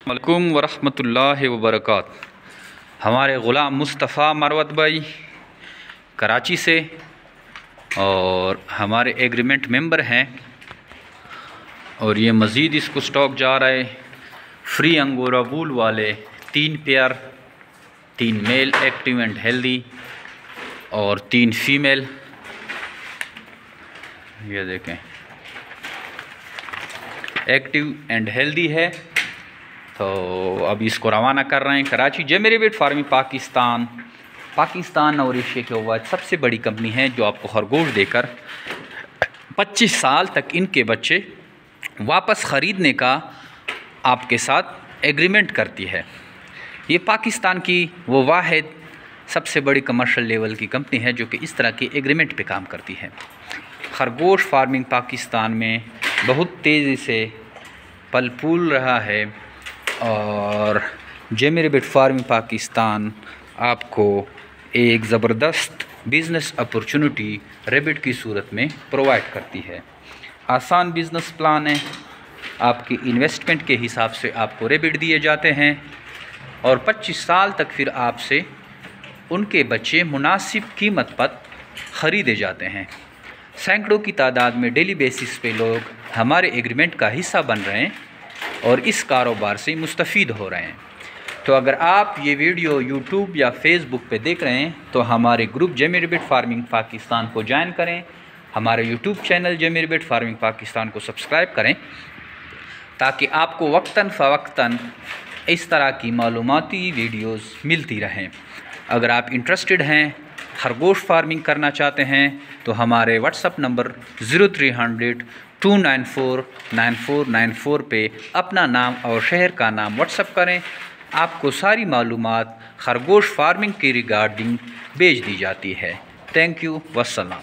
अस्सलामुअलैकुम वरहमतुल्लाहि वबरकातुहू। हमारे ग़ुलाम मुस्तफ़ा मरवत भाई कराची से और हमारे एग्रीमेंट मेंबर हैं, और ये मज़ीद इसको स्टॉक जा रहा है। फ्री अंगोरा वूल वाले 3 pair, 3 male active and healthy और 3 फीमेल। ये देखें, एक्टिव एंड हेल्दी है। तो अब इसको रवाना कर रहे हैं कराची। जेमेरेबिट फार्मिंग पाकिस्तान और एशिया के बाद सबसे बड़ी कंपनी है जो आपको खरगोश देकर 25 साल तक इनके बच्चे वापस ख़रीदने का आपके साथ एग्रीमेंट करती है। ये पाकिस्तान की वो वाहिद सबसे बड़ी कमर्शियल लेवल की कंपनी है जो कि इस तरह के एग्रीमेंट पे काम करती है। खरगोश फार्मिंग पाकिस्तान में बहुत तेज़ी से पल फूल रहा है और जेमेरेबिट फार्मिंग पाकिस्तान आपको एक ज़बरदस्त बिज़नेस अपॉर्चुनिटी रेबिट की सूरत में प्रोवाइड करती है। आसान बिज़नेस प्लान है, आपकी इन्वेस्टमेंट के हिसाब से आपको रेबिट दिए जाते हैं और 25 साल तक फिर आपसे उनके बच्चे मुनासिब कीमत पर ख़रीदे जाते हैं। सैकड़ों की तादाद में डेली बेसिस पे लोग हमारे एग्रीमेंट का हिस्सा बन रहे हैं और इस कारोबार से मुस्तफ़ीद हो रहे हैं। तो अगर आप ये वीडियो यूट्यूब या फेसबुक पे देख रहे हैं तो हमारे ग्रुप जेमेरेबिट फार्मिंग पाकिस्तान को ज्वाइन करें, हमारे यूट्यूब चैनल जेमेरेबिट फार्मिंग पाकिस्तान को सब्सक्राइब करें ताकि आपको वक्तन फ़वक्तन इस तरह की मालूमाती वीडियोस मिलती रहें। अगर आप इंटरेस्टेड हैं, खरगोश फार्मिंग करना चाहते हैं तो हमारे व्हाट्सअप नंबर 0300 294 9494 पे अपना नाम और शहर का नाम व्हाट्सअप करें। आपको सारी मालूमात खरगोश फार्मिंग के रिगार्डिंग भेज दी जाती है। Thank you, वस्सलाम।